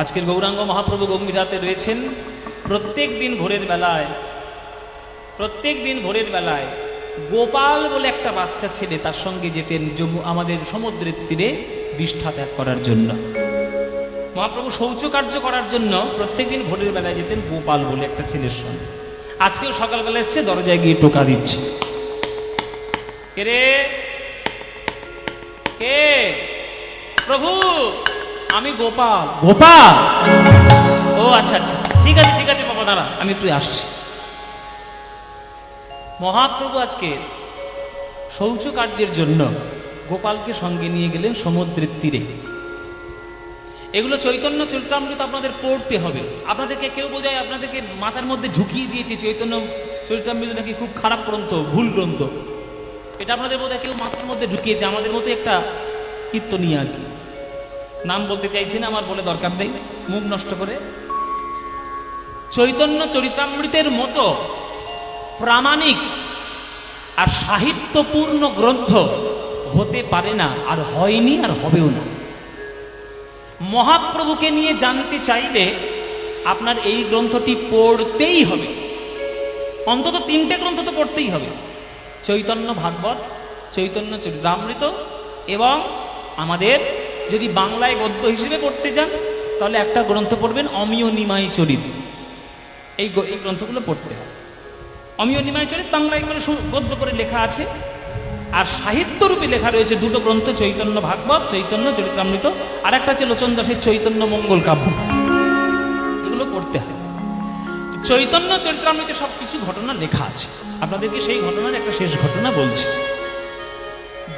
আজকের গৌরাঙ্গ মহাপ্রভু গম্ভীরাতে রয়েছেন। প্রত্যেক দিন ভোরের বেলায় গোপাল বলে একটা বাচ্চা ছেলে তার সঙ্গে যেতেন আমাদের সমুদ্রের তীরে বিষ্ঠা ত্যাগ করার জন্য। মহাপ্রভু শৌচকার্য করার জন্য প্রত্যেকদিন ভোরের বেলায় যেতেন গোপাল বলে একটা ছেলের সঙ্গে। আজকেও সকালবেলা এসছে, দরজায় গিয়ে টোকা দিচ্ছে। কে রে? কে? প্রভু, আমি গোপাল। গোপাল? ও আচ্ছা আচ্ছা, ঠিক আছে বাবা, দাঁড়া, আমি একটু আসছি। মহাপ্রভু আজকে শৌচকার্যের জন্য গোপালকে সঙ্গে নিয়ে গেলেন সমুদ্রের তীরে। এগুলো চৈতন্য চরিতামৃত আপনাদের পড়তে হবে। আপনাদেরকে কেউ বোঝায়, আপনাদেরকে মাথার মধ্যে ঢুকিয়ে দিয়েছে চৈতন্য চরিতামৃত নাকি খুব খারাপ গ্রন্থ, ভুল গ্রন্থ। এটা আপনাদের বোধহয় কেউ মাথার মধ্যে ঢুকিয়েছে, আমাদের মতো একটা কীর্তনীয় আর কি। নাম বলতে চাইছি না, আমার বলে দরকার নেই, মুখ নষ্ট করে। চৈতন্য চরিতামৃতের মতো প্রামাণিক আর সাহিত্যপূর্ণ গ্রন্থ হতে পারে না, আর হয়নি, আর হবেও না। মহাপ্রভুকে নিয়ে জানতে চাইলে আপনার এই গ্রন্থটি পড়তেই হবে। অন্তত 3টে গ্রন্থ তো পড়তেই হবে: চৈতন্য ভাগবত, চৈতন্য চরিতামৃত, এবং আমাদের যদি বাংলায় গদ্য হিসেবে পড়তে চান তাহলে একটা গ্রন্থ পড়বেন অমিয় নিমাই চরিত। এই গ্রন্থগুলো পড়তে হবে। অমিয় নিমাই চরিত বাংলায় করে গদ্য করে লেখা আছে, আর সাহিত্যরূপে লেখা রয়েছে 2টো গ্রন্থ, চৈতন্য ভাগবত, চৈতন্য চরিতামৃত, আর একটা হচ্ছে লোচন দাসের চৈতন্য মঙ্গল কাব্য। এগুলো পড়তে হয়। চৈতন্য চরিতামৃতে সব কিছু ঘটনা লেখা আছে। আপনাদেরকে সেই ঘটনার একটা শেষ ঘটনা বলছি।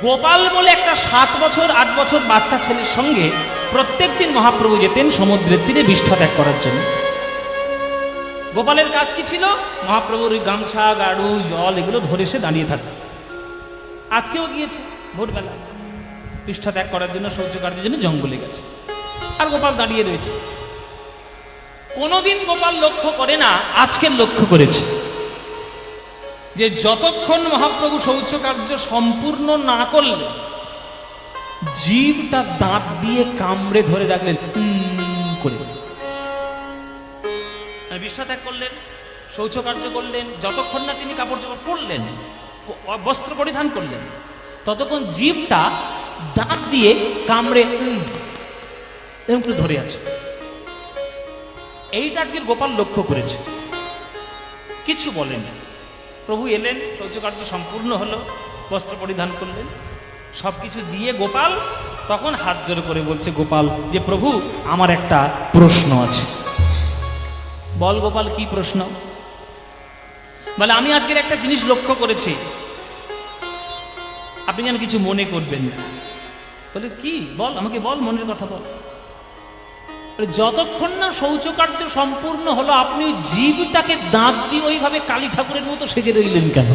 গোপাল বলে একটা 7 বছর 8 বছর বাচ্চা ছেলের সঙ্গে প্রত্যেক দিন মহাপ্রভু যেতেন সমুদ্রের তীরে বিষ্ঠা ত্যাগ করার জন্য। গোপালের কাজ কি ছিল? মহাপ্রভুর গামছা, গাড়ু, জল এগুলো ধরে সে দাঁড়িয়ে থাকত। আজকেও গিয়েছে ভোরবেলা বিষ্ঠা ত্যাগ করার জন্য, শৌচকার্যের জন্য জঙ্গলে গেছে, আর গোপাল দাঁড়িয়ে রয়েছে। কোনোদিন গোপাল লক্ষ্য করে না, আজকের লক্ষ্য করেছে যে যতক্ষণ মহাপ্রভু শৌচকার্য সম্পূর্ণ না করলেন, জিভটা দাঁত দিয়ে কামড়ে ধরে রাখলেন করে। বিষ্ঠা ত্যাগ করলেন, শৌচকার্য করলেন, যতক্ষণ না তিনি কাপড় চোপড় পরলেন, বস্ত্র পরিধান করলেন, ততক্ষণ জিভটা দাঁত দিয়ে কামড়ে এরকম করে ধরে আছে। এইটা আজকের গোপাল লক্ষ্য করেছে, কিছু বলেন। প্রভু এলেন, শৌচকার্য সম্পূর্ণ হলো, বস্ত্র পরিধান করলেন, সব কিছু দিয়ে গোপাল তখন হাত জোড় করে বলছে গোপাল যে প্রভু আমার একটা প্রশ্ন আছে। বল গোপাল, কি প্রশ্ন? বলে আমি আজকের একটা জিনিস লক্ষ্য করেছি, আপনি যেন কিছু মনে করবেন না। বলে কি? বল, আমাকে বল, মনের কথা বল। যতক্ষণ না শৌচকার্য সম্পূর্ণ হলো আপনি জীবটাকে দাঁত দিয়ে ওইভাবে কালী ঠাকুরের মতো সেজে রইলেন কেন?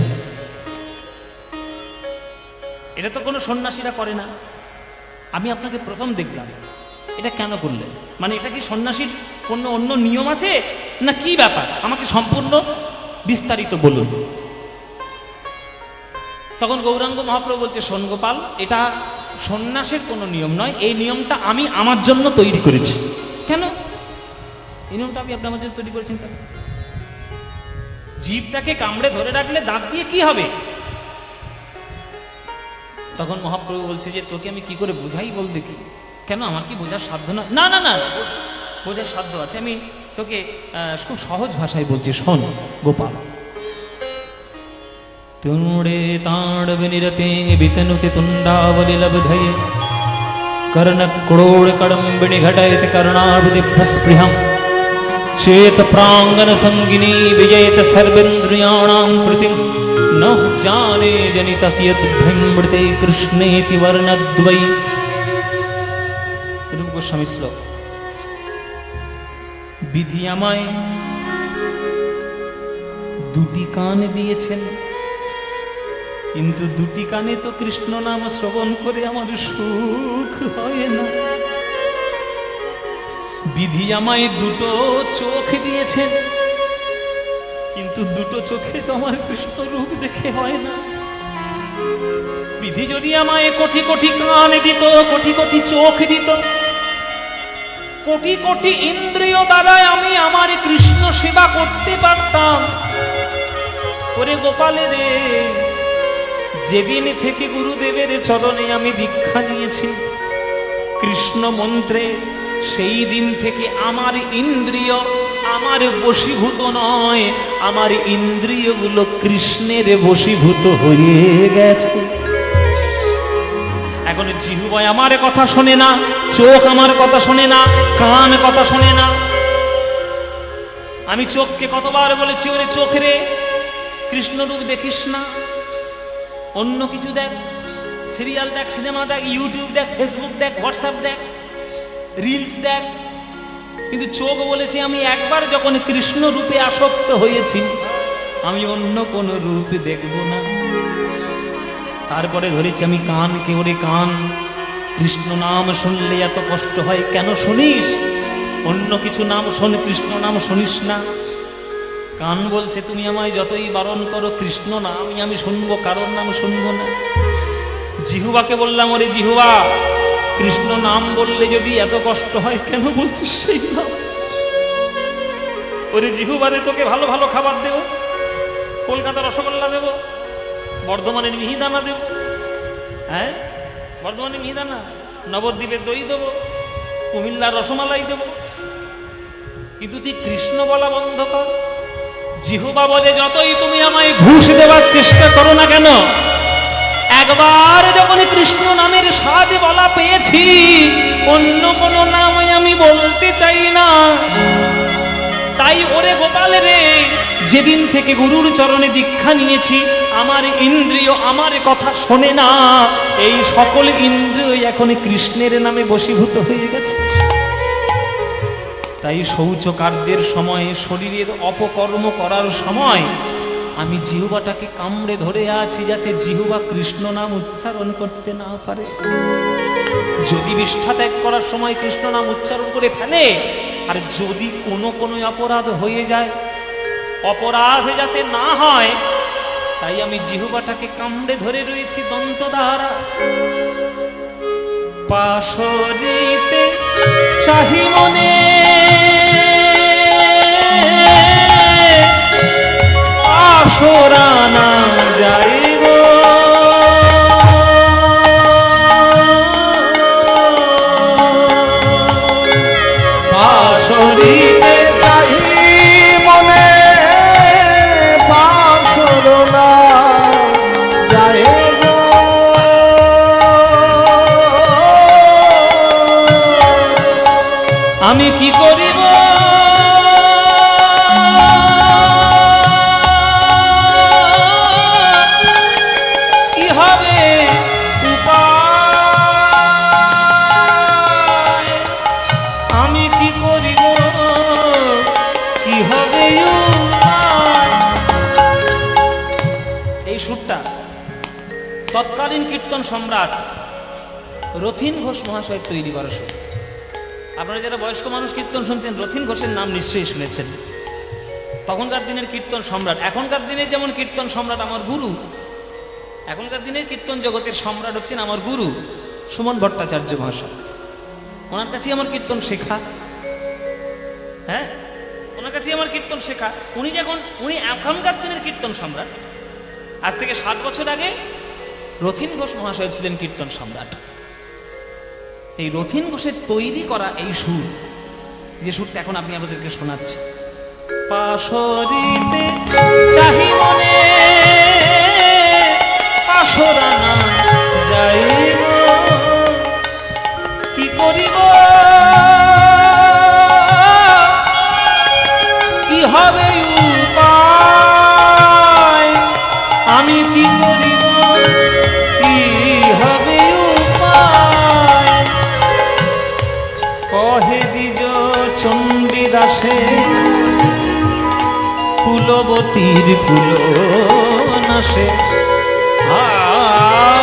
এটা তো কোনো সন্ন্যাসীরা করে না, আমি আপনাকে প্রথম দেখলাম, এটা কেন করলেন? মানে এটা কি সন্ন্যাসীর কোনো অন্য নিয়ম আছে না কি ব্যাপার? আমাকে সম্পূর্ণ বিস্তারিত বলুন। তখন গৌরাঙ্গ মহাপ্রভু বলছে, শোন গোপাল, এটা সন্ন্যাসের কোনো নিয়ম নয়, এই নিয়মটা আমি আমার জন্য তৈরি করেছি। কেন এই নিয়মটা আপনি আমার জন্য তৈরি করেছেন কেন? জিভটাকে কামড়ে ধরে রাখলে দাঁত দিয়ে কি হবে? তখন মহাপ্রভু বলছে যে তোকে আমি কি করে বোঝাই বল দেখি। কেন, আমার কি বোঝার সাধ্য নয়? না না না, বোঝার সাধ্য আছে, আমি তোকে খুব সহজ ভাষায় বলছি, শোন গোপাল। তুড়ে তাড়ব নিরতে বিতনুতে তুণ্ডাবলি লব্ধয়ে কর্ণ ক্রোড় কড়ম্বিণী ঘটয়ত করুণাবুতি স্পৃহম चेत प्रांगण संगिनी विजयत सर्वेन्द्रियाणां कृतिं न जाने जनित कियद्भ्रमृते कृष्णेति वर्णद्वै। रूप गोस्वामी श्लोक। विधि আমায় দুটি কান দিয়েছেন, কিন্তু দুটি কানে তো কৃষ্ণ নাম শ্রবণ করে আমার সুখ হয় না। বিধি আমায় দুটো চোখ দিয়েছেন, কিন্তু দুটো চোখে তো আমার কৃষ্ণ রূপ দেখে হয় না। বিধি যদি আমায় কোটি কোটি কান দিত, কোটি কোটি চোখ দিত, কোটি কোটি ইন্দ্রিয় দ্বারায় আমি আমার কৃষ্ণ সেবা করতে পারতাম। ওরে গোপালে রে, যেদিন থেকে গুরুদেবের চরণে আমি দীক্ষা নিয়েছি কৃষ্ণ মন্ত্রে, সেই দিন থেকে আমার ইন্দ্রিয় আমার বশীভূত নয়, আমার ইন্দ্রিয়গুলো কৃষ্ণের বশীভূত হয়ে গেছে। এখন জিহ্বা আমার কথা শোনে না, চোখ আমার কথা শোনে না, কান কথা শোনে না। আমি চোখকে কতবার বলেছি, ওরে চোখ রে, কৃষ্ণ রূপ দেখিস না, অন্য কিছু দেখ, সিরিয়াল দেখ, সিনেমা দেখ, ইউটিউব দেখ, ফেসবুক দেখ, হোয়াটসঅ্যাপ দেখ, রিলস দেখ। কিন্তু চোখ বলেছি আমি একবার যখন কৃষ্ণ রূপে আসক্ত হয়েছি, আমি অন্য কোন রূপ দেখব না। তারপরে ধরেছি আমি কানকে, ওরে কান, কৃষ্ণ নাম শুনলে এত কষ্ট হয় কেন শুনিস? অন্য কিছু নাম শোন, কৃষ্ণ নাম শুনিস না। কান বলছে তুমি আমায় যতই বারণ করো, কৃষ্ণ নাম আমি শুনবো, কারোর নাম শুনবো না। জিহ্বাকে বললাম, ওরে জিহ্বা, কৃষ্ণ নাম বললে যদি এত কষ্ট হয় কেন বলছিস সেই নাম? ওরে জিহ্বারে, তোকে ভালো ভালো খাবার দেব, কলকাতা রসগোল্লা দেব, বর্ধমানের মিহিদানা দেব, হ্যাঁ বর্ধমানের মিহিদানা, নবদ্বীপের দই দেব, কুমিল্লার রসমালাই দেব, কিন্তু তুই কৃষ্ণ বলা বন্ধ কর। জিহ্বা বলে, যতই তুমি আমায় ঘুষ দেওয়ার চেষ্টা করো না কেন, একবার যখন কৃষ্ণ নামের স্বাদ বলা পেয়েছি, অন্য কোনো নাম আমি বলতে চাই না। তাই ওরে গোপালে রে, যেদিন থেকে গুরুর চরণে দীক্ষা নিয়েছি, আমার ইন্দ্রিয় আমার কথা শোনে না, এই সকল ইন্দ্রিয় এখন কৃষ্ণের নামে বশীভূত হয়ে গেছে। তাই শৌচ কার্যের সময়, শরীরের অপকর্ম করার সময় আমি জিহ্বাটাকে কামড়ে ধরে আছি, যাতে জিহ্বা কৃষ্ণ নাম উচ্চারণ করতে না পারে। যদি বিষ্ঠা ত্যাগ করার সময় কৃষ্ণ নাম উচ্চারণ করে ফেলে, আর যদি কোনো অপরাধ হয়ে যায়, অপরাধ যাতে না হয়, তাই আমি জিহ্বাটাকে কামড়ে ধরে রয়েছি দন্ত দ্বারা। পাশরিতে চাহি মনে, আসরা না যাইব, পাশরিতে চাহি মনে, পাশর না যাইব। আমি কি করিব কি হবে উপায়, আমি কি করিব কি হবে উপায়। এই সুরটা তৎকালীন কীর্তন সম্রাট রথীন ঘোষ মহাশয় তৈরি করা সুর। আপনারা যারা বয়স্ক মানুষ কীর্তন শুনছেন, রথীন ঘোষের নাম নিশ্চয়ই শুনেছেন। তখনকার দিনের কীর্তন সম্রাট। এখনকার দিনে যেমন কীর্তন সম্রাট আমার গুরু, এখনকার দিনের কীর্তন জগতের সম্রাট হচ্ছেন আমার গুরু সুমন ভট্টাচার্য মহাশয়। ওনার কাছেই আমার কীর্তন শেখা, হ্যাঁ ওনার কাছেই আমার কীর্তন শেখা। উনি এখনকার দিনের কীর্তন সম্রাট। আজ থেকে 7 বছর আগে রথীন ঘোষ মহাশয় ছিলেন কীর্তন সম্রাট। এই রথীন ঘোষের তৈরি করা এই সুর, যে সুরটা এখন আপনি আমাদেরকে শোনাচ্ছেন, পাশরিতে চাহি মনে, আসরা না যাইব, কি করিব কি হবে উপায়, আমি কি করিব কি হবে উপায়। কহে দ্বিজ চণ্ডীদাসে কুলবতীর কুল নাশে,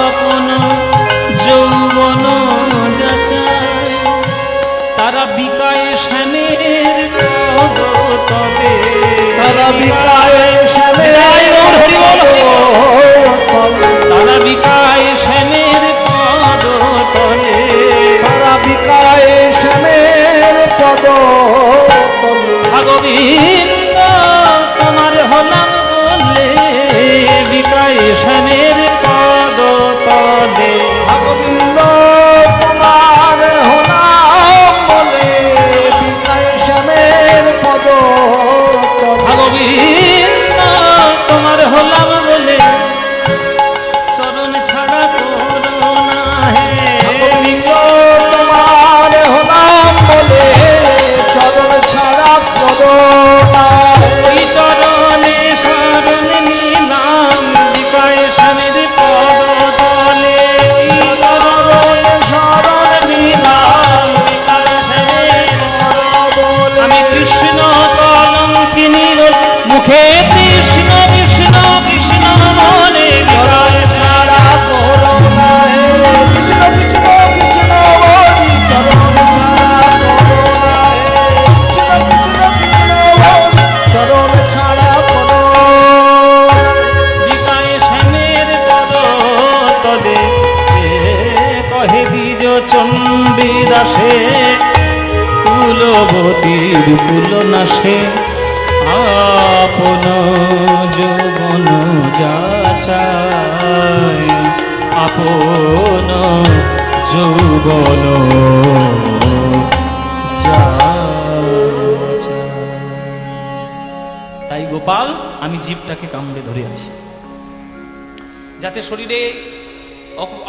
আপন যৌবন যাচায়, তারা বিকায় শ্যামের পদ তবে, তারা বিকায় শ্যামের তারা বিকায় শ্যামের পদ তলে, তারা বিকায় শ্যামের আমি কৃষ্ণ কলঙ্কিনীর মুখে কৃষ্ণ কৃষ্ণ কৃষ্ণ বলে বিকায় ছাড়া করো না হে কৃষ্ণ কৃষ্ণ কৃষ্ণ বলি চরণ ছাড়া করো না হে কৃষ্ণ কৃষ্ণ কৃষ্ণ বলি চরণ ছাড়া করো বিকায় শ্যামের পদ তলে কহে বীজ চণ্ডী দাসে কুলবতীর কুলনাশে আপন যৌবন যাচায় আপন যৌবন যাচায়। তাই গোপাল আমি জীবটাকে কামড়ে ধরে আছি যাতে শরীরে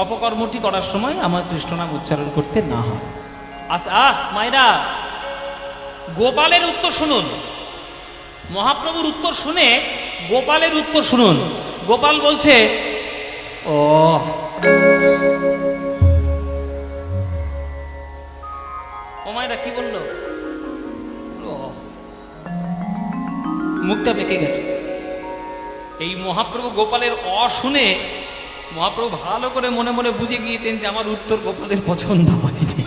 অপকর্মটি করার সময় আমার কৃষ্ণ নাম উচ্চারণ করতে না হয়। মায়েরা, গোপালের উত্তর শুনুন, মহাপ্রভুর উত্তর শুনে গোপালের উত্তর শুনুন। গোপাল বলছে, ও মায়েরা কি বললো, মুখটা বেঁকে গেছে। এই মহাপ্রভু গোপালের শুনে মহাপ্রভু ভালো করে মনে মনে বুঝে গিয়েছেন যে আমার উত্তর গোপালের পছন্দ হয়নি।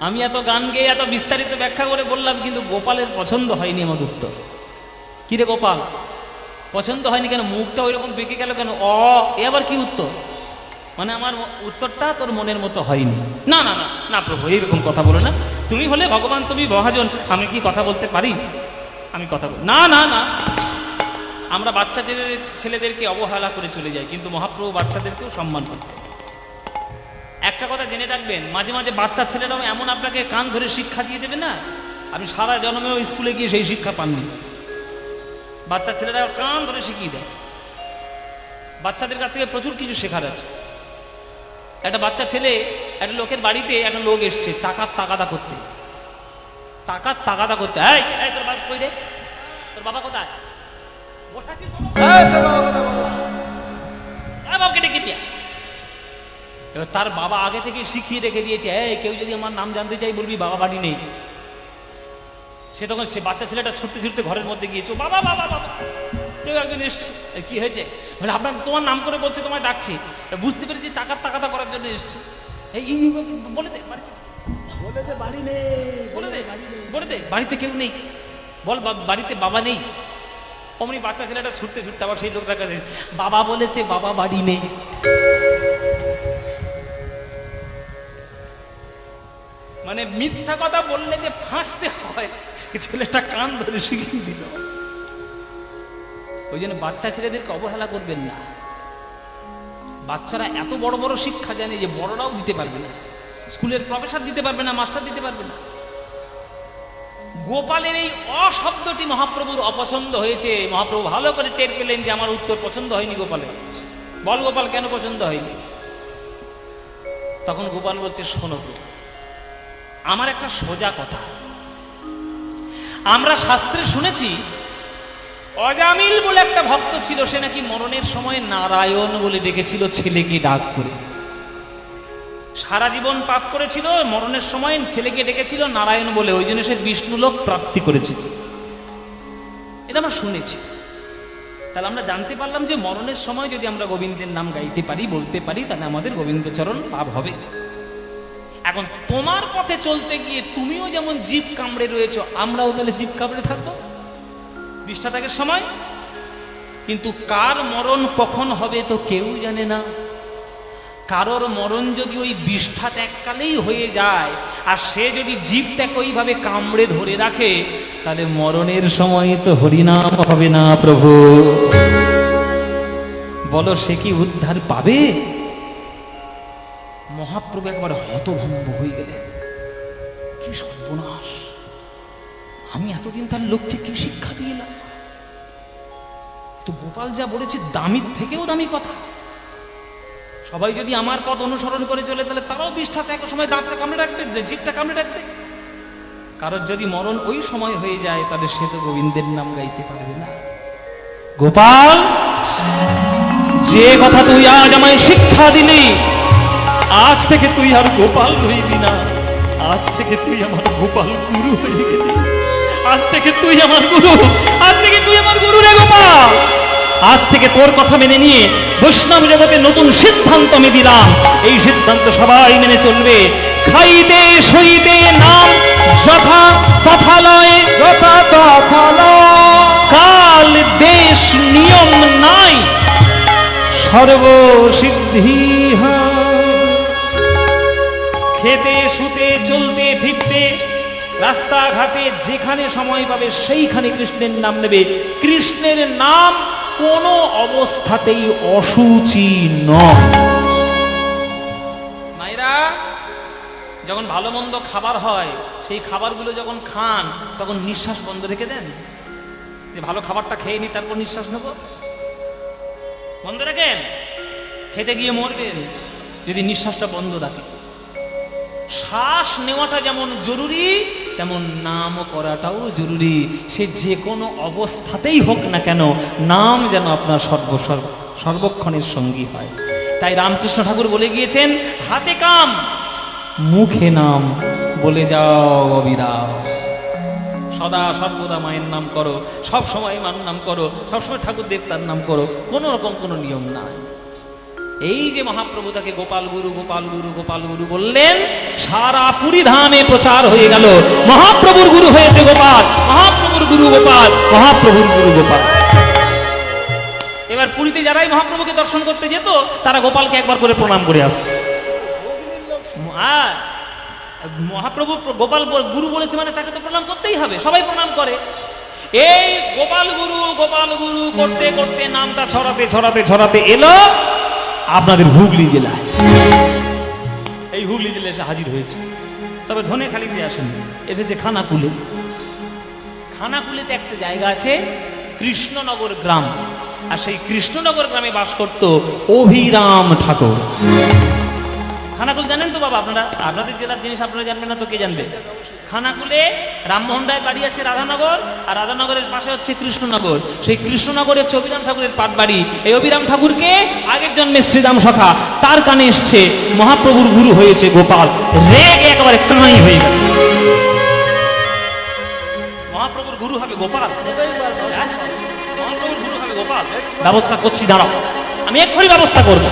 আমি এত গান গেয়ে এত বিস্তারিত ব্যাখ্যা করে বললাম, কিন্তু গোপালের পছন্দ হয়নি আমার উত্তর। কিরে গোপাল, পছন্দ হয়নি কেন? মুখটা ওই রকম বেঁকে গেল কেন? এ আবার কি উত্তর? মানে আমার উত্তরটা তোর মনের মতো হয়নি। না না না না প্রভু, এইরকম কথা বলো না। তুমি হলে ভগবান, তুমি মহাজন, আমি কি কথা বলতে পারি? আমি কথা বল না না না। আমরা বাচ্চা ছেলেদেরকে অবহেলা করে চলে যাই, কিন্তু মহাপ্রভু বাচ্চাদেরকেও সম্মান করতেন। একটা কথা জেনে রাখবেন, মাঝে মাঝে বাচ্চা ছেলেরাও এমন আপনাকে কান ধরে শিক্ষা দিয়ে দেবে না, আপনি সারা জন্মেও স্কুলে গিয়ে সেই শিক্ষা পাননি। বাচ্চা ছেলেরা কান ধরে শিখিয়ে দেয়। বাচ্চাদের কাছ থেকে প্রচুর কিছু শেখার আছে। একটা বাচ্চা ছেলে একটা লোকের বাড়িতে, একটা লোক এসছে টাকার তাগাদা করতে। টাকার তাগাদা করতে, এই তোর বাবা কই রে? তোর বাবা কোথায়? বসে আছিস বাবাকে ডেকে দিয়া। এবার তার বাবা আগে থেকে শিখিয়ে রেখে দিয়েছে, কেউ যদি আমার নাম জানতে চাই বলবি বাবা বাড়ি নেই। সে তখন সে বাচ্চা ছেলেটা ছুটতে ছুটতে ঘরের মধ্যে গিয়েছে, বাবা বাবা বাবা। কেউ একজন এসছে, কি হয়েছে? বলে আপনার তোমার নাম করে বলছে, তোমায় ডাকছি। বুঝতে পেরেছি টাকার তাগাদা করার জন্য এসছে। বলে দে বাড়ি নেই, বলে দে বাড়িতে কেউ নেই, বল বাড়িতে বাবা নেই। অমনি বাচ্চা ছেলেটা ছুটতে ছুটতে আবার সেই লোকটার কাছে, বাবা বলেছে বাবা বাড়ি নেই। মানে মিথ্যা কথা বললে যে ফাঁসতে হয়, সে ছেলেটা কান ধরে শিখিয়ে দিল। ওই জন্য বাচ্চা ছেলেদেরকে অবহেলা করবেন না। বাচ্চারা এত বড় বড় শিক্ষা জানে যে বড়রাও দিতে পারবে না। স্কুলের প্রফেসর দিতে পারবে না, মাস্টার দিতে পারবে না। গোপালের এই অশব্দটি মহাপ্রভুর অপছন্দ হয়েছে। মহাপ্রভু ভালো করে টের পেলেন যে আমার উত্তর পছন্দ হয়নি গোপালের। বল গোপাল, কেন পছন্দ হয়নি? তখন গোপাল বলছে, শোনো প্রভু, আমার একটা সোজা কথা। আমরা শাস্ত্রে শুনেছি অজামিল বলে একটা ভক্ত ছিল, সে নাকি মরণের সময় নারায়ণ বলে ডেকেছিল ছেলেকে ডাক করে। সারা জীবন পাপ করেছিল, মরণের সময় ছেলেকে ডেকেছিল নারায়ণ বলে, ওই জন্য সে বিষ্ণুলোক প্রাপ্তি করেছিল। এটা আমরা শুনেছি। তাহলে আমরা জানতে পারলাম যে মরণের সময় যদি আমরা গোবিন্দের নাম গাইতে পারি, বলতে পারি, তাহলে আমাদের গোবিন্দচরণ লাভ হবে। এখন তোমার পথে চলতে গিয়ে তুমিও যেমন জীব কামড়ে রয়েছো, আমরাও তাহলে জীব কামড়ে থাকবো বিষ্ঠা ত্যাগের সময়। কিন্তু কার মরণ কখন হবে তো কেউ জানে না। কারোর মরণ যদি ওই বিষ্ঠা ত্যাগকালেই হয়ে যায়, আর সে যদি জীবটাকে ওইভাবে কামড়ে ধরে রাখে, তাহলে মরণের সময় তো হরিনাম হবে না প্রভু। বলো সে কি উদ্ধার পাবে? মহাপ্রভু একবার হতভম্ব হয়ে গেলেন। কি সর্বনাশ! আমি এতদিন তার লোককে কি শিক্ষা দিলাম? তো গোপাল যা বলেছে দামির থেকেও দামি কথা। সবাই যদি আমার পথ অনুসরণ করে চলে, তাহলে তারাও বিষ্ঠাতে এক সময় দাঁতটা কামড়ে রাখবে, জিভটা কামড়ে রাখবে। কারোর যদি মরণ ওই সময় হয়ে যায়, তাহলে সে তো গোবিন্দের নাম গাইতে পারবে না। গোপাল, যে কথা তুই আজ আমায় শিক্ষা দিলি, আজ থেকে তুই আর গোপাল রইবি না, আজ থেকে তুই আমার গোপাল গুরু হয়ে গেলি। আজ থেকে তুই আমার গুরু, আজ থেকে তুই আমার গুরু রে গোপাল। আজ থেকে তোর কথা মেনে নিয়ে বৈষ্ণব জগতে নতুন সিদ্ধান্ত আমি দিলাম। এই সিদ্ধান্ত সবাই মেনে চলবে। খাইতে সইতে নাম যথা তথা লয়, যথা তথা লয়। কাল দেশ নিয়ম নাই, সর্বসিদ্ধি হয়। খেতে শুতে চলতে ফিরতে রাস্তাঘাটে যেখানে সময় পাবে সেইখানে কৃষ্ণের নাম নেবে। কৃষ্ণের নাম কোনো অবস্থাতেই অসুচি নয়। মায়েরা, যখন ভালো মন্দ খাবার হয় সেই খাবারগুলো যখন খান তখন নিঃশ্বাস বন্ধ রেখে দেন, যে ভালো খাবারটা খেয়ে নি তারপর নিঃশ্বাস নেব, বন্ধ রাখেন। খেতে গিয়ে মরবেন যদি নিঃশ্বাসটা বন্ধ রাখে। শ্বাস নেওয়াটা যেমন জরুরি তেমন নাম করাটাও জরুরি। সে যে কোনো অবস্থাতেই হোক না কেন নাম যেন আপনার সর্বক্ষণের সঙ্গী হয়। তাই রামকৃষ্ণ ঠাকুর বলে গিয়েছেন, হাতে কাম মুখে নাম বলে যাও অবিরাম। সদা সর্বদা মায়ের নাম করো, সব সময় মার নাম করো, সবসময় ঠাকুর দেবতার নাম করো, কোনো রকম কোনো নিয়ম নাই। এই যে মহাপ্রভু তাকে গোপাল গুরু গোপাল গুরু গোপাল গুরু বললেন, সারা পুরী ধামে প্রচার হয়ে গেল মহাপ্রভুর গুরু হয়েছে গোপাল, মহাপ্রভুর গুরু গোপাল, মহাপ্রভুর গুরু গোপাল। এবার পুরীতে যারাই মহাপ্রভুকে দর্শন করতে যেত তারা গোপালকে একবার করে প্রণাম করে আসত। মহাপ্রভু গোপাল গুরু বলেছে মানে তাকে তো প্রণাম করতেই হবে, সবাই প্রণাম করে। এই গোপাল গুরু করতে করতে নামটা ছড়াতে ছড়াতে ছড়াতে এলো আপনাদের হুগলি জেলায়। এই হুগলি জেলায় এসে হাজির হয়েছে। তবে ধনেখালিতে আসেন, এসেছে খানাকুলে। খানাকুলেতে একটা জায়গা আছে কৃষ্ণনগর গ্রাম, আর সেই কৃষ্ণনগর গ্রামে বাস করত অভিরাম ঠাকুর। খানাকুল জানেন তো বাবা আপনারা? আপনাদের জেলার জিনিস আপনারা জানবেন না তো কে জানবে? খানাকুলে রামমোহন রায়ের বাড়ি আছে রাধানগর, আর রাধানগরের পাশে হচ্ছে কৃষ্ণনগর। সেই কৃষ্ণনগরে হচ্ছে অভিরাম ঠাকুরের পাট বাড়ি। এই অভিরাম ঠাকুরকে আগের জন্মে শ্রীরাম সখা তার কানে এসছে মহাপ্রভুর গুরু হয়েছে গোপাল। রেগে একেবারে কানাই হয়ে গেছে, মহাপ্রভুর গুরু হবে গোপাল, মহাপ্রভুর গুরু হবে গোপাল। ব্যবস্থা করছি, দাঁড়াও, আমি এক্ষুনি ব্যবস্থা করবো।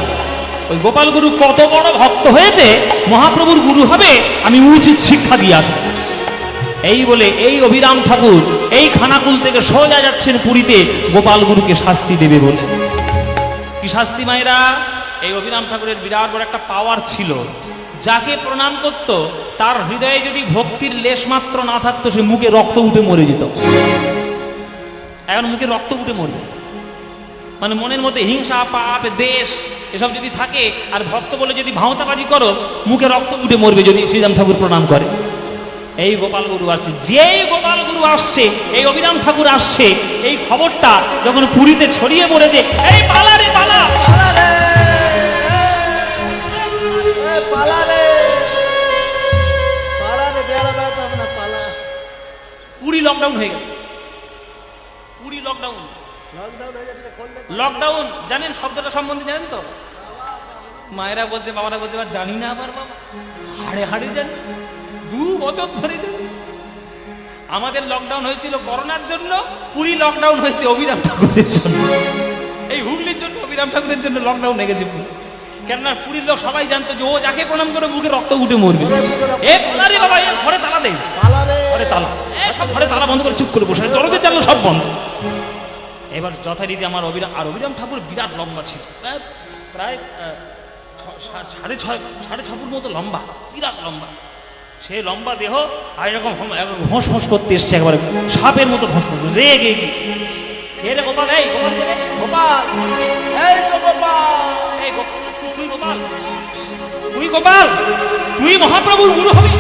ওই গোপাল গুরু কত বড় ভক্ত হয়েছে, মহাপ্রভুর গুরু হবে, আমি উচিত শিক্ষা দিয়ে আসবো। এই বলে এই অভিরাম ঠাকুর এই খানাকুল থেকে সোজা যাচ্ছেন পুরীতে গোপাল গুরুকে শাস্তি দেবে বলে। কি শাস্তি মায়েরা? এই অভিরাম ঠাকুরের বিরাট বড় একটা পাওয়ার ছিল, যাকে প্রণাম করত তার হৃদয়ে যদি ভক্তির লেশ মাত্র না থাকতো সে মুখে রক্ত উঠে মরে যেত। এখন মুখে রক্ত উঠে মরবে মানে মনের মধ্যে হিংসা পাপ দেশ এসব যদি থাকে আর ভক্ত বলে যদি ভাঁওতাবাজি করো মুখে রক্ত উঠে মরবে যদি শ্রীরাম ঠাকুর প্রণাম করে। এই গোপাল গুরু আসছে, যেই গোপাল গুরু আসছে, এই অভিরাম ঠাকুর আসছে, এই খবরটা যখন পুরীতে ছড়িয়ে পড়েছে, এই পালা রে পালা, পুরী লকডাউন হয়ে গেছে। পুরী লকডাউন, লকডাউন জানেন শব্দটা সম্বন্ধে জানেন তো? মায়েরা বলছে, বাবারা বলছে জানি না, আবার বাবা হাড়ে হাড়ে জানি, 2 বছর ধরে জানি। আমাদের লকডাউন হয়েছিল করোনার জন্য, পুরী লকডাউন হয়েছে অভিরাম ঠাকুরের জন্য। এই হুগলির জন্য অভিরাম ঠাকুরের জন্য লকডাউন হয়ে গেছে। কেননা পুরীর লোক সবাই জানতো যে ও যাকে প্রণাম করে মুখে রক্ত উঠে মরবে। এ পালারে বাবা, এ ঘরে তালা দেয়, ঘরে তালা, সব ঘরে তালা বন্ধ করে চুপ করে বসে, জলদের জানলো সব বন্ধ। এবার যথারীতি আমার অভিরাম ঠাকুর বিরাট লম্বা ছিল, প্রায় 6.5 ফুট মতো লম্বা, বিরাট লম্বা। সে লম্বা দেহ আর এরকম হোঁস হোঁস করতে এসছে, একেবারে সাপের মতো হোঁস হোঁস রেগে কে রে গোপাল? এই গোপাল, গোপাল, এই তো গোপাল, এই তুই গোপাল, তুই গোপাল, তুই মহাপ্রভুর গুরু হবি।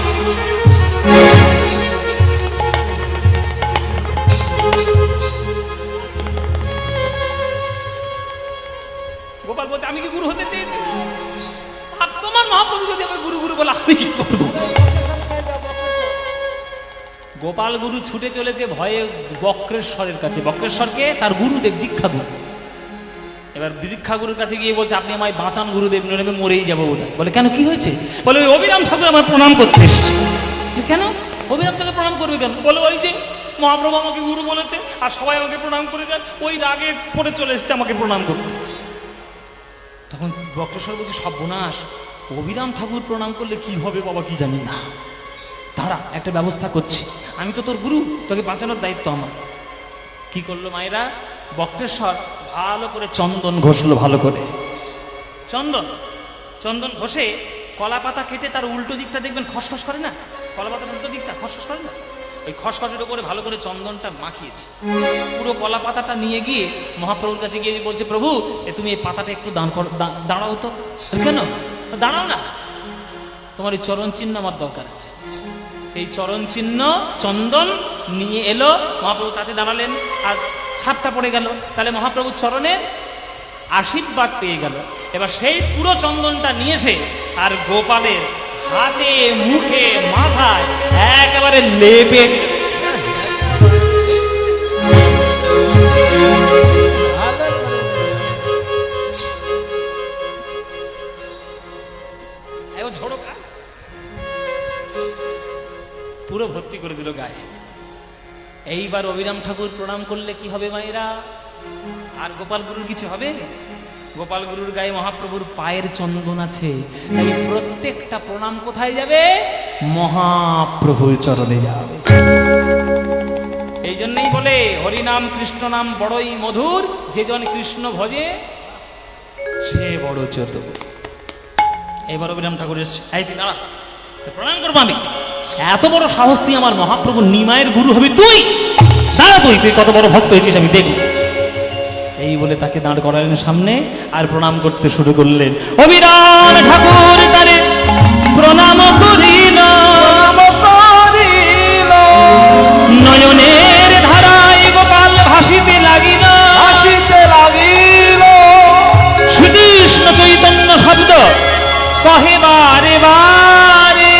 গোপাল বলছে আমি কি গুরু হতে চেয়েছি? আর তোমার মহাপ্রভু যদি আমি গুরু গুরু বলে আমি কি করবো? গোপাল গুরু ছুটে চলেছে ভয়ে বক্রেশ্বরের কাছে। বক্রেশ্বরকে তার গুরুদেব, দীক্ষা গুরু। এবার দীক্ষা গুরুর কাছে গিয়ে বলছে আপনি আমায় বাঁচান গুরুদেব, নইলে আমি মরেই যাবো বোধহয়। বলে কেন, কি হয়েছে? বলে ওই অভিরাম ঠাকুর আমার প্রণাম করতে এসছে। কেন? অবিরাম তাকে প্রণাম করবে কেন? বলে ওই যে মহাপ্রভু আমাকে গুরু বলেছে আর সবাই আমাকে প্রণাম করে যায়, ওই রাগে পড়ে চলে এসেছে আমাকে প্রণাম করতে। তখন বক্রেশ্বর বলছে, সর্বনাশ, অবিরাম ঠাকুর প্রণাম করলে কি হবে বাবা কি জানি না, দাঁড়া একটা ব্যবস্থা করছি, আমি তো তোর গুরু, তোকে বাঁচানোর দায়িত্ব আমার। কি করলো মায়েরা? বক্রেশ্বর ভালো করে চন্দন ঘষলো, ভালো করে চন্দন ঘষে কলা পাতা কেটে তার উল্টো দিকটা দেখবেন খসখস করে না, কলা পাতার উল্টো দিকটা খসখস করে না, ওই খসখসের উপরে ভালো করে চন্দনটা মাখিয়েছে। পুরো কলা পাতাটা নিয়ে গিয়ে মহাপ্রভুর কাছে গিয়ে বলছে, প্রভু তুমি এই পাতাটা একটু দাঁড়াও তো। কেন? দাঁড়াও না, তোমার এই চরণ চিহ্ন আমার দরকার আছে। সেই চরণ চিহ্ন চন্দন নিয়ে এলো, মহাপ্রভু তাতে দাঁড়ালেন আর ছাপটা পড়ে গেল, তাহলে মহাপ্রভুর চরণে আশীর্বাদ পেয়ে গেল। এবার সেই পুরো চন্দনটা নিয়ে এসে আর গোপালের হাতে মুখে মাথায় একেবারে লেপে ঝোড়কা পুরো ভর্তি করে দিল গায়ে। এইবার অবিরাম ঠাকুর প্রণাম করলে কি হবে মায়েরা? আর গোপাল গুরুর কিছু হবে? গোপাল গুরুর গায়ে মহাপ্রভুর পায়ের চন্দন আছে, তাই প্রত্যেকটা প্রণাম কোথায় যাবে? মহাপ্রভুর চরণে যাবে। এই জন্যই বলে হরিনাম কৃষ্ণ নাম বড়ই মধুর, যে জন কৃষ্ণ ভজে সে বড় চতুর। এবার অবিরাম ঠাকুর এসছে, এই তুই দাঁড়া, প্রণাম করবো আমি। এত বড় সাহস তুই আমার মহাপ্রভু নিমায়ের গুরু হবি? তুই দাঁড়া, তুই কত বড় ভক্ত হয়েছিস আমি দেখব। এই বলে তাকে দাঁড় করালেন সামনে আর প্রণাম করতে শুরু করলেন। অবিরাম ঠাকুর তারে প্রণাম করিল, নয়নের ধারায় গোপাল ভাসিতে লাগিল, শ্রীকৃষ্ণ চৈতন্য শব্দ কহে বারে বারে,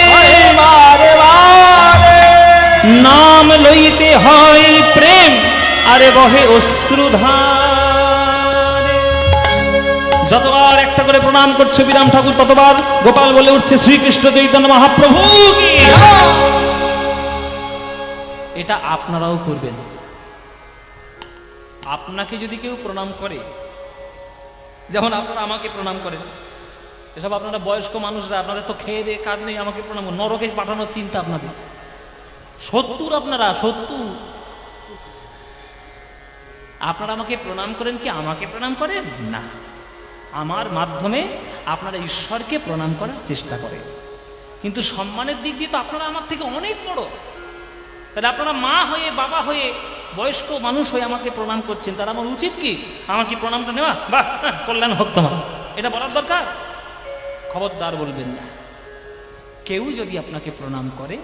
নাম লইতে হয় প্রেম আরে বহে অশ্রুধার। যতবার একটা করে প্রণাম করছে বিরাম ঠাকুর, ততবার গোপাল বলে উঠছে শ্রীকৃষ্ণ চৈতন্য মহাপ্রভু কি। এটা আপনারাও করবেন। আপনাকে যদি কেউ প্রণাম করে, যেমন আপনারা আমাকে প্রণাম করেন, এসব আপনারা বয়স্ক মানুষরা, আপনাদের তো খেয়ে দিয়ে কাজ নেই, আমাকে প্রণাম করেন, নরকে পাঠানোর চিন্তা আপনাদের। 70 আপনারা 70, আপনারা আমাকে প্রণাম করেন কি আমাকে প্রণাম করেন না, আমার মাধ্যমে আপনারা ঈশ্বরকে প্রণাম করার চেষ্টা করেন। কিন্তু সম্মানের দিক দিয়ে তো আপনারা আমার থেকে অনেক বড়, তাহলে আপনারা মা হয়ে বাবা হয়ে বয়স্ক মানুষ হয়ে আমাকে প্রণাম করছেন, তার আমার উচিত কি আমাকে প্রণামটা নেওয়া? বাহ, কল্যাণ হোক তোমার, এটা বলার দরকার? খবরদার বলবেন না। কেউ যদি আপনাকে প্রণাম করে,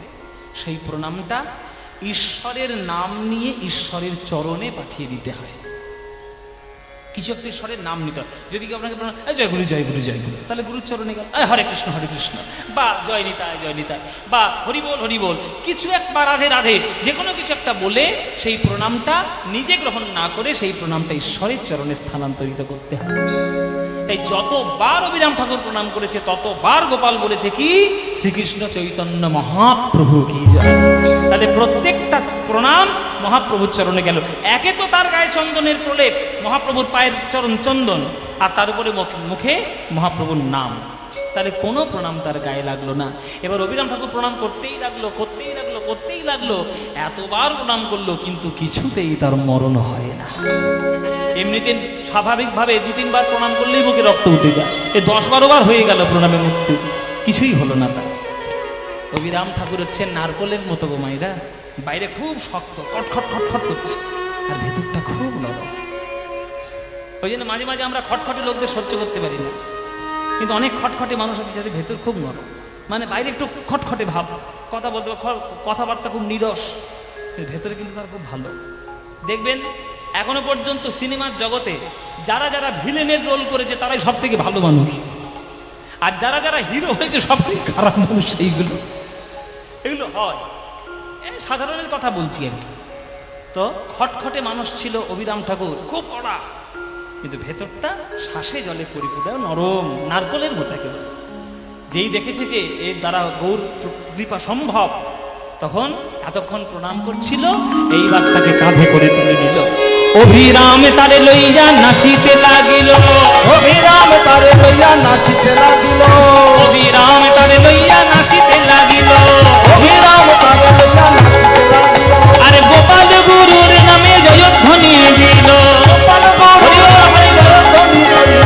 সেই প্রণামটা ঈশ্বরের নাম নিয়ে ঈশ্বরের চরণে পাঠিয়ে দিতে হয়। কিছু একটা ঈশ্বরের নাম নিতে হয়। যদি কেউ আপনাকে প্রণাম, জয় গুরু জয় গুরু জয় গুরু, তাহলে গুরুর চরণে গেল, হরে কৃষ্ণ, বা জয় নিতায় জয় নিতায়, বা হরি বল, কিছু একটা রাধে রাধে, যে কোনো কিছু একটা বলে সেই প্রণামটা নিজে গ্রহণ না করে সেই প্রণামটা ঈশ্বরের চরণে স্থানান্তরিত করতে হয়। তাই যতবার অবিরাম ঠাকুর প্রণাম করেছে ততবার গোপাল বলেছে কি শ্রীকৃষ্ণ চৈতন্য মহাপ্রভু কি জয়। তাহলে প্রত্যেকটা প্রণাম মহাপ্রভুর চরণে গেল। একে তো তার গায়ে চন্দনের প্রলেপ, মহাপ্রভুর পায়ের চরণ চন্দন, আর তার উপরে মুখে মহাপ্রভুর নাম, তাহলে কোনো প্রণাম তার গায়ে লাগলো না। এবার অবিরাম ঠাকুর প্রণাম করতেই লাগলো, এতবার প্রণাম করলো, কিন্তু কিছুতেই তার মরণ হয় না। এমনিতে স্বাভাবিকভাবে 2-3 বার প্রণাম করলেই বুকে রক্ত উঠে যায়, 10-12 বার হয়ে গেল প্রণামের মৃত্যু, কিছুই হলো না তার। অবিরাম ঠাকুর হচ্ছে নারকলের মতো গো মায়েরা, বাইরে খুব শক্ত, খটখট করছে, আর ভেতরটা খুব নরম। ওই জন্য মাঝে মাঝে আমরা খটখটে লোকদের সহ্য করতে পারি না, কিন্তু অনেক খটখটে মানুষ আছে যাদের ভেতর খুব নরম, মানে বাইরে একটু খটখটে ভাব, কথা বলতে কথাবার্তা খুব নিরস, ভেতরে কিন্তু তার খুব ভালো। দেখবেন এখনো পর্যন্ত সিনেমার জগতে যারা যারা ভিলেনের রোল করেছে তারাই সব থেকে ভালো মানুষ, আর যারা যারা হিরো হয়েছে সব থেকে খারাপ মানুষ। এগুলো হয়, সাধারণের কথা বলছি আর কি। তো খটখটে মানুষ ছিল অবিরাম ঠাকুর, খুব কড়া, কিন্তু ভেতরটা শ্বাসে জলে পরিপূর্ণ, নরম, নারকলের মতো একেবারে। যেই দেখেছে যে এর দ্বারা গৌর কৃপা সম্ভব, তখন এতক্ষণ প্রণাম করছিল, এইবার তাকে কাঁধে করে তুলে নিল। অভিরাম তারে লইয়া নাচিতে লাগিল, অভিরাম তারে লইয়া নাচিতে লাগিল, অভিরাম তারে লইয়া নাচিতে লাগিল, অভিরাম তারে লইয়া নাচিতে লাগিল। আরে গোপাল গুরুর নামে জয়ধ্বনি দিল, গোপাল গুরুর নামে জয়ধ্বনি কইল,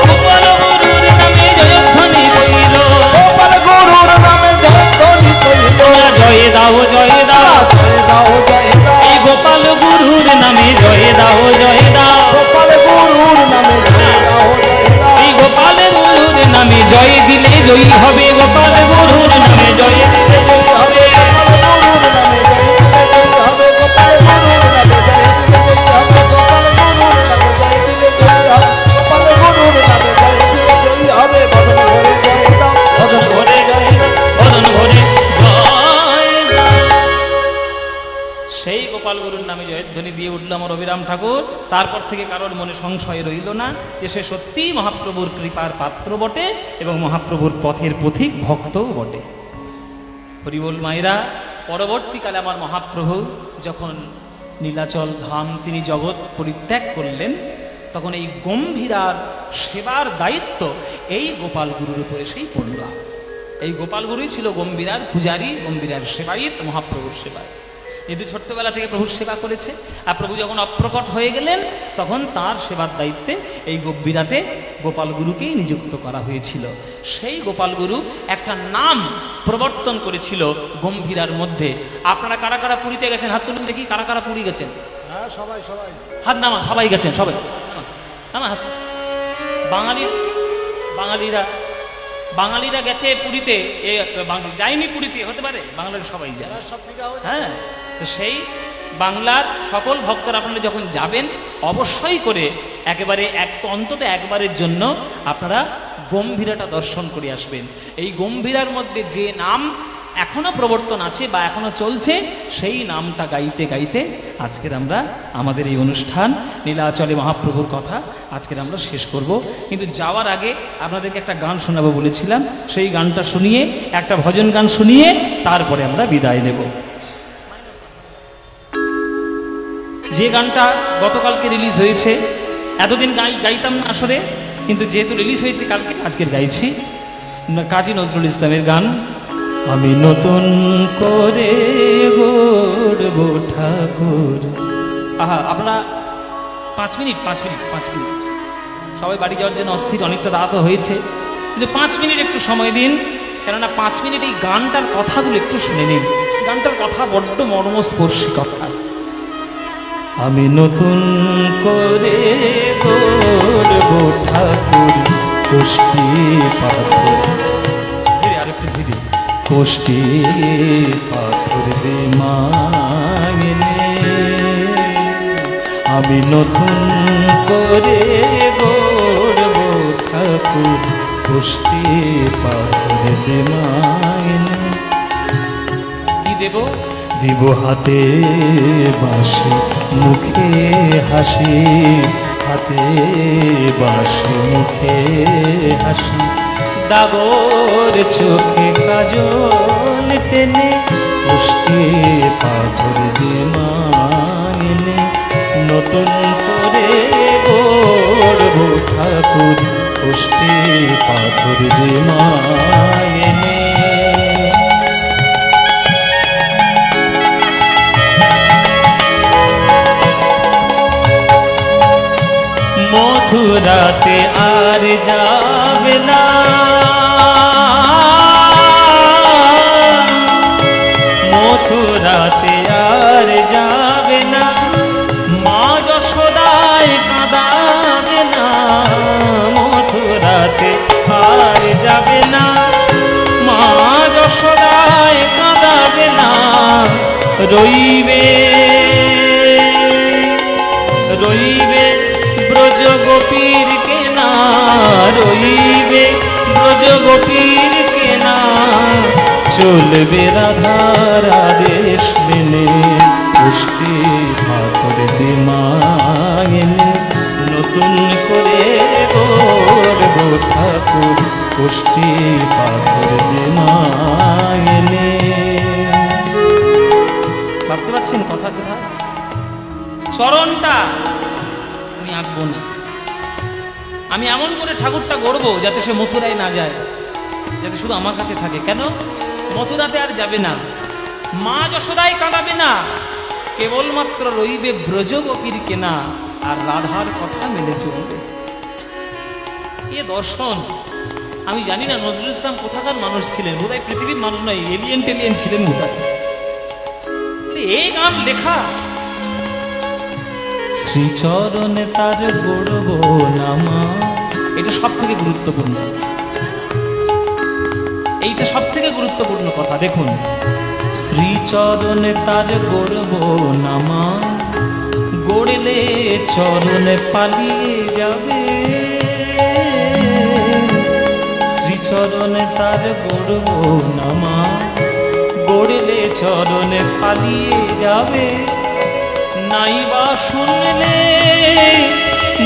গোপাল গুরুর নামে জয়ধ্বনি দিল। গোপাল গুরুর নামে জয়ধ্বনি কইল। তোমরা জয় দাও জয় দাও, জয় দাও জয় দাও, এই গোপাল গুরুর নামে জয় দাও জয় দাও, গোপাল গুরুর নামে জয় দাও জয় দাও। এই গোপাল গুরুর নামে জয় দিলে জয়ী হবে, গোপাল গুরুর নামে জয় দিলে জয়ী হবে। গোপাল গুরুর নামে জয় দিলে জয় হবে, গোপাল গুরুর নামে জয় দিলে জয় হবে, গোপাল গুরুর নামে জয় দিলে জয় হবে, গোপাল গুরুর নামে জয় দিলে জয় হবে। বদন ভরে জয় দাও, বদন ভরে জয় দাও। বদন ভরে জয় দাও। সেই গোপাল গুরুর নামে জয়ধ্বনি দিয়ে উঠল আমার অভিরাম ঠাকুর। তারপর থেকে কারোর মনে সংশয় রইল না যে সে সত্যিই মহাপ্রভুর কৃপার পাত্র বটে এবং মহাপ্রভুর পথের পথিক ভক্তও বটে। হরিবোল মায়েরা, পরবর্তীকালে আমার মহাপ্রভু যখন নীলাচল ধাম তিনি জগৎ পরিত্যাগ করলেন, তখন এই গম্ভীরার সেবার দায়িত্ব এই গোপাল গুরুর উপরে সেই পড়ল। এই গোপাল গুরুই ছিল গম্ভীরার পূজারী, গম্ভীরার সেবায়িত, মহাপ্রভুর সেবায়। যেহেতু ছোট্টবেলা থেকে প্রভুর সেবা করেছে, আর প্রভু যখন অপ্রকট হয়ে গেলেন তখন তার সেবার দায়িত্বে এই গম্ভীরাতে গোপাল গুরুকেই নিযুক্ত করা হয়েছিল। সেই গোপাল গুরু একটা নাম প্রবর্তন করেছিল গম্ভীরার মধ্যে। আপনারা কারা কারা পুরীতে গেছেন? হাত তুলুন দেখি, কারা কারা পুরী গেছেন? হ্যাঁ, সবাই সবাই হাত নামা, সবাই গেছেন, সবাই নামা হাত। বাঙালিরা গেছে পুরীতে, যায়নি পুরীতে, হতে পারে বাংলার সবাই যায়। সব দিঘা হয়ে হ্যাঁ, তো সেই বাংলার সকল ভক্তরা আপনারা যখন যাবেন অবশ্যই করে একেবারে অন্তত একবারের জন্য আপনারা গম্ভীরাটা দর্শন করে আসবেন। এই গম্ভীরার মধ্যে যে নাম এখনো প্রবর্তন আছে বা এখনো চলছে, সেই নামটা গাইতে গাইতে আজকের আমরা আমাদের এই অনুষ্ঠান নীলাচলে মহাপ্রভুর কথা আজকের আমরা শেষ করব। কিন্তু যাওয়ার আগে আপনাদেরকে একটা গান শোনাবো বলেছিলাম, সেই গানটা শুনিয়ে, একটা ভজন গান শুনিয়ে তারপরে আমরা বিদায় নেব। যে গানটা গতকালকে রিলিজ হয়েছে, এতদিন গাইতাম না আসলে, কিন্তু যেহেতু রিলিজ হয়েছে কালকে, আজকের গাইছি। কাজী নজরুল ইসলামের গান, আমি নতুন করে গড়ব ঠাকুর। আহা, আপনারা 5 মিনিট সবাই বাড়ি যাওয়ার জন্য অস্থির, অনেকটা রাতও হয়েছে, কিন্তু 5 মিনিট একটু সময় দিন, কেননা 5 মিনিট এই গানটার কথাগুলো একটু শুনে নিন। গানটার কথা বড্ড মর্মস্পর্শী কথা। আমি নতুন করে গড়ব ঠাকুর, পুষ্টি পাথর, আরেকটু ধীরে, পুষ্টি পাথর দে মাগেনে। আমি নতুন করে গড়ব ঠাকুর, পুষ্টি পাথর দে মাগেনে। কি দেব? দিব হাতে বাঁশি, মুখে হাসি, হাতে বাঁশি, মুখে হাসি, ডাগর চোখে কাজল টেনে, পুষ্টি পাথর দিয়ে মাগেনে। নতুন করে গড়ব ঠাকুর, পুষ্টি পাথর দিয়ে মাগেনে। মথুরাতে আর যাবে না, মথুরাতে আর যাবে না, মা যশোদায় কাঁদাবে না। মথুরাতে আর যাবে না, মা যশোদায় কাঁদাবে না। রইবে রইবে ব্রজ গোপীর কেনা, রইবে ব্রজ গোপীর কেনা। চলবে রাধার আদেশ মেনে, পুষ্টি পাথর দে মাগেনে। নতুন করে গড়ব ঠাকুর, পুষ্টি পাথর দে মাগেনে। পাচ্ছেন কথা কোথায়? চরণটা আমি আঁকবো না, আমি এমন করে ঠাকুরটা গড়বো যাতে সে মথুরায় না যায়, যাতে শুধু আমার কাছে থাকে। কেন? মথুরাতে আর যাবে না, মা যশোদায় কাঁদাবে না, কেবলমাত্র রইবে ব্রজগোপীর কেনা, আর রাধার কথা মেনে চলবে। এ দর্শন। আমি জানি না নজরুল ইসলাম কোথাকার মানুষ ছিলেন, বোধহয় পৃথিবীর মানুষ নয়, এলিয়েন টেলিয়েন ছিলেন বোধহয়। এই গান লেখা শ্রীচরণে তার গড়ব নামা, এটা সব থেকে গুরুত্বপূর্ণ, এইটা সব থেকে গুরুত্বপূর্ণ কথা। দেখুন, শ্রীচরণে তার গড়ব নামা, গড়লে চরণে পালিয়ে যাবে, শ্রীচরণে তার গড়ব নামা, গড়লে চরণে পালিয়ে যাবে, নাইবা শুনলে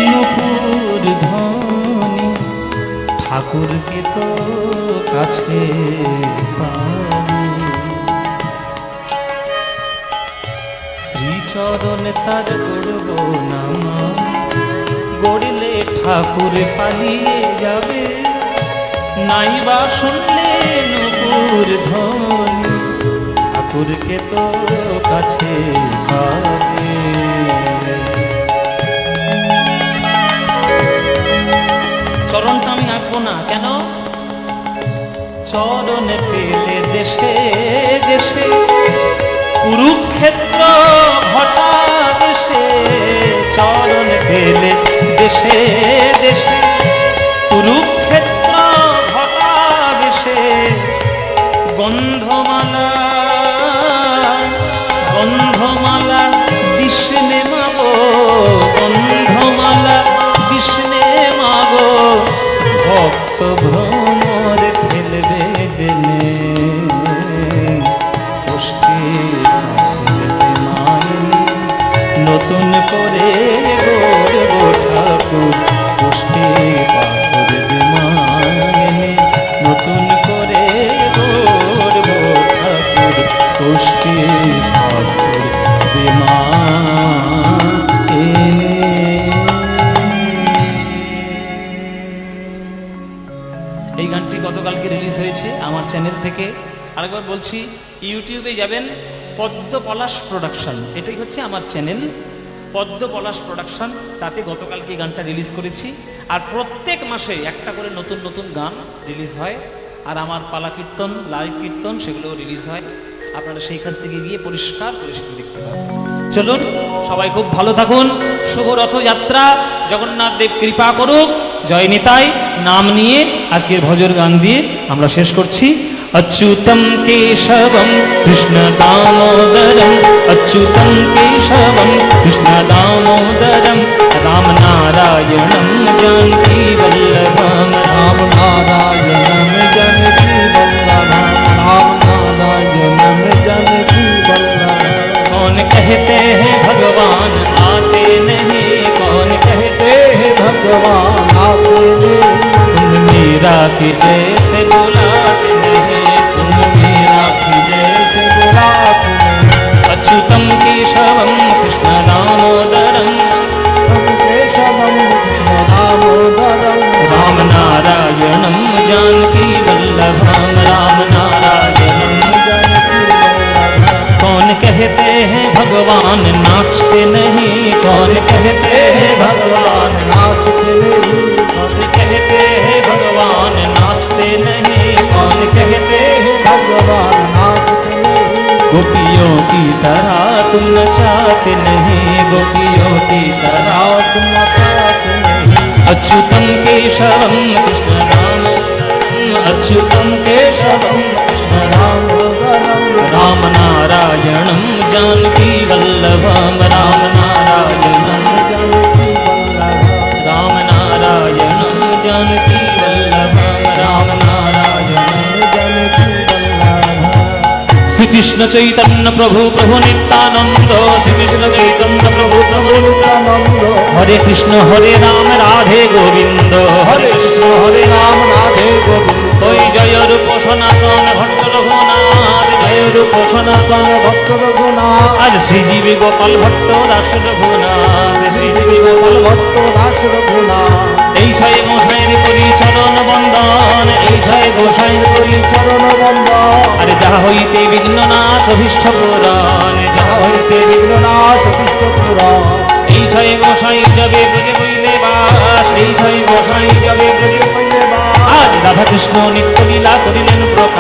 নুপুর ধ্বনি, ঠাকুরকে তো কাছে পাবি। শ্রীচরণে তার গড়ব নামা, গড়লে ঠাকুর পালিয়ে যাবে, নাইবা শুনলে নুপুর ধ্বনি, ঠাকুরকে তো কাছে পাবে। চরণটা আমি আঁকবো না, কেন? চরণে পেলে দেশে দেশে কুরুক্ষেত্র ঘটা দেশে, চরণে পেলে দেশে দেশে কুরুক্ষেত্র ঘটা দেশে, গন্ধমালা গন্ধমালা দিশনে মাগো, গন্ধমালা দিশনে মাগো, ভক্ত ভ্রমর ফেলবে জেনে, নতুন করে গড়ব ঠাকুর, পুষ্টি পাথর বিমানে, নতুন করে গড়ব ঠাকুর, পুষ্টি পাথর বিমানে। এই গানটি গতকালকে রিলিজ হয়েছে আমার চ্যানেল থেকে। আরেকবার বলছি, ইউটিউবে যাবেন, পদ্ম পলাশ প্রোডাকশন, এটাই হচ্ছে আমার চ্যানেল, পদ্ম পলাশ প্রোডাকশন। তাতে গতকালকে গানটা রিলিজ করেছি। আর প্রত্যেক মাসে একটা করে নতুন নতুন গান রিলিজ হয়, আর আমার পালা কীর্তন, লাইভ কীর্তন, সেগুলোও রিলিজ হয়। আপনারা সেইখান থেকে গিয়ে পরিষ্কার করে সেগুলো দেখতে পাবেন। চলুন, সবাই খুব ভালো থাকুন, শুভ রথযাত্রা, জগন্নাথ দেব কৃপা করুক, জয় নিতাই নাম নিয়ে আজকের ভজন গান দিয়ে আমরা শেষ করছি। अच्युतं केशवं कृष्ण दामोदरं, अच्युतं केशवं कृष्ण दामोदरं, राम नारायणं जानकी वल्लभं, राम नारायणं जानकी वल्लभं, राम नारायणं जानकी वल्लभं। कौन कहते हैं भगवान आते नहीं, कौन कहते हैं भगवान आते नहीं, तुम मीरा की जैसे बुलाते नहीं, तुम मीरा की जैसे बुलाते नहीं। अच्युतं केशवं कृष्ण दामोदरं, केशवं कृष्ण दामोदरं, राम नारायणं जानकी वल्लभं, राम नारायणं जानकी वल्लभं। कौन कहते हैं भगवान नाचते नहीं, कौन कहते हैं भगवान नाचते नहीं, कौन कहते हैं भगवान नाचते नहीं, कौन कहते हैं भगवान नाचते नहीं। गोपियों की तरह तुम नचाते नहीं, गोपियों की तरह तुम नचाते नहीं। अच्युतं केशवं कृष्ण दामोदरं, अच्युतं केशवं कृष्ण दामोदरं, राम नारायणं जानकी वल्लभं, राम नारायणं जानकी वल्लभं, राम नारायणं जानकी वल्लभं, राम नारायणं जानकी वल्लभं। श्री कृष्ण चैतन्य प्रभु प्रभु नित्यानंद, श्री कृष्ण चैतन्य प्रभु प्रभु नित्यानंद, हरे कृष्ण हरे राम राधे गोविंद, हरे कृष्ण हरे राम राधे गोविंद। जय रूप सनातन भट्ट रघुनाथ, जय রূপ সনাতন ভক্ত রঘুনাথ আজ শ্রীজীবী গোপাল ভট্ট দাস রঘুনাথ শ্রীজীবী গোপাল ভট্ট ভক্ত দাস রঘুনাথ এই ছয় গোসাইয়ের করি চরণ বন্দন এই ছয় গোসাইয়ের করি চরণ বন্দন আরে যাহা হইতে বিঘ্ন নাশ অভীষ্ট পুরাণ যাহা হইতে বিঘ্ন নাশ অভিষ্ট পুরাণ এই ছয় গোসাই যাবে ব্রজে হইলে বাস এই ছয় গোসাই যাবে ব্রজে হইলে বা আজ রাধা কৃষ্ণ নিত্য লীলা করিলেন প্রকাশ